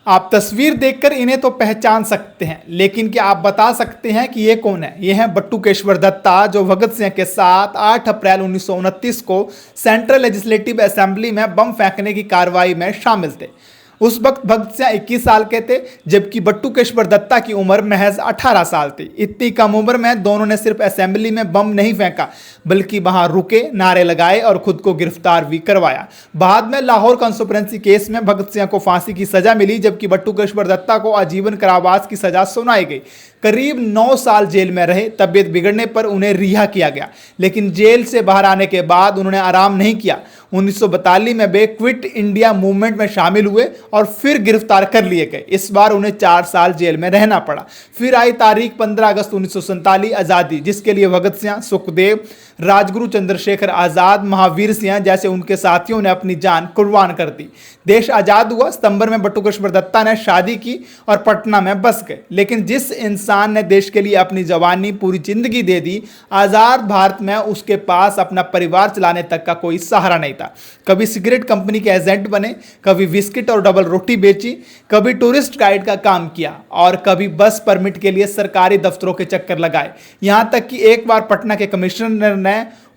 आप तस्वीर देखकर इन्हें तो पहचान सकते हैं, लेकिन क्या आप बता सकते हैं कि ये कौन है? ये हैं बटुकेश्वर दत्ता, जो भगत सिंह के साथ 8 अप्रैल 1929 को सेंट्रल लेजिस्लेटिव असेंबली में बम फेंकने की कार्रवाई में शामिल थे। उस वक्त भगत सिंह 21 साल के थे, जबकि बटुकेश्वर दत्ता की उम्र महज 18 साल थी। इतनी कम उम्र में दोनों ने सिर्फ असेंबली में बम नहीं फेंका, बल्कि वहां रुके, नारे लगाए और खुद को गिरफ्तार भी करवाया। बाद में लाहौर कॉन्स्पिरेसी केस में भगत सिंह को फांसी की सजा मिली, जबकि बटुकेश्वर दत्ता को आजीवन कारावास की सजा सुनाई गई। करीब 9 साल जेल में रहे। तबियत बिगड़ने पर उन्हें रिहा किया गया, लेकिन जेल से बाहर आने के बाद उन्होंने आराम नहीं किया। 1942 में वे क्विट इंडिया मूवमेंट में शामिल हुए और फिर गिरफ्तार कर लिए गए। इस बार उन्हें 4 साल जेल में रहना पड़ा। फिर आई तारीख 15 अगस्त 1947, आज़ादी, जिसके लिए भगत सिंह, सुखदेव, राजगुरु चंद्रशेखर आज़ाद, महावीर सिंह जैसे उनके साथियों ने अपनी जान कुर्बान कर दी। देश आज़ाद हुआ। सितंबर में बटुकेश्वर दत्ता ने शादी की और पटना में बस गए। लेकिन जिस इंसान ने देश के लिए अपनी जवानी, पूरी जिंदगी दे दी, आज़ाद भारत में उसके पास अपना परिवार चलाने तक का कोई सहारा नहीं था। कभी सिगरेट कंपनी के एजेंट बने, कभी बिस्किट और डबल रोटी बेची, कभी टूरिस्ट गाइड का काम किया और कभी बस परमिट के लिए सरकारी दफ्तरों के चक्कर लगाए। यहां तक कि एक बार पटना के कमिश्नर ने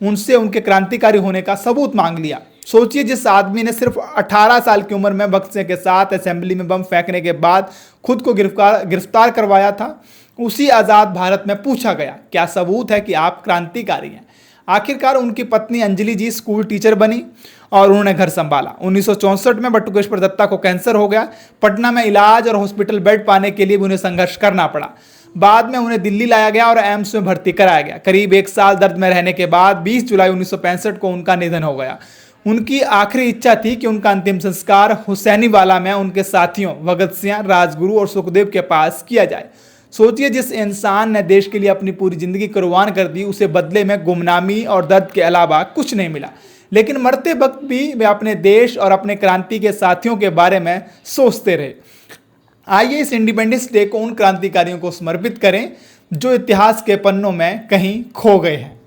उनसे उनके क्रांतिकारी होने का सबूत मांग लिया। सोचिए, जिस आदमी ने सिर्फ 18 साल की उम्र में भगत सिंह के साथ असेंबली में बम फेंकने के बाद खुद को गिरफ्तार करवाया था, उसी आज़ाद भारत में पूछा गया, क्या सबूत है कि आप क्रांतिकारी हैं? आखिरकार उनकी पत्नी अंजलि जी स्कूल टीचर बनी और उन्होंने घर संभाला। 1964 में बटुकेश्वर दत्ता को कैंसर हो गया। पटना में इलाज और हॉस्पिटल बेड पाने के लिए भी उन्हें संघर्ष करना पड़ा। बाद में उन्हें दिल्ली लाया गया और एम्स में भर्ती कराया गया। करीब 1 साल दर्द में रहने के बाद 20 जुलाई 1965 को उनका निधन हो गया। उनकी आखिरी इच्छा थी कि उनका अंतिम संस्कार हुसैनीवाला में उनके साथियों भगत सिंह, राजगुरु और सुखदेव के पास किया जाए। सोचिए, जिस इंसान ने देश के लिए अपनी पूरी जिंदगी कुर्बान कर दी, उसे बदले में गुमनामी और दर्द के अलावा कुछ नहीं मिला। लेकिन मरते वक्त भी वे अपने देश और अपने क्रांति के साथियों के बारे में सोचते रहे। आइए इस इंडिपेंडेंस डे को उन क्रांतिकारियों को समर्पित करें जो इतिहास के पन्नों में कहीं खो गए हैं।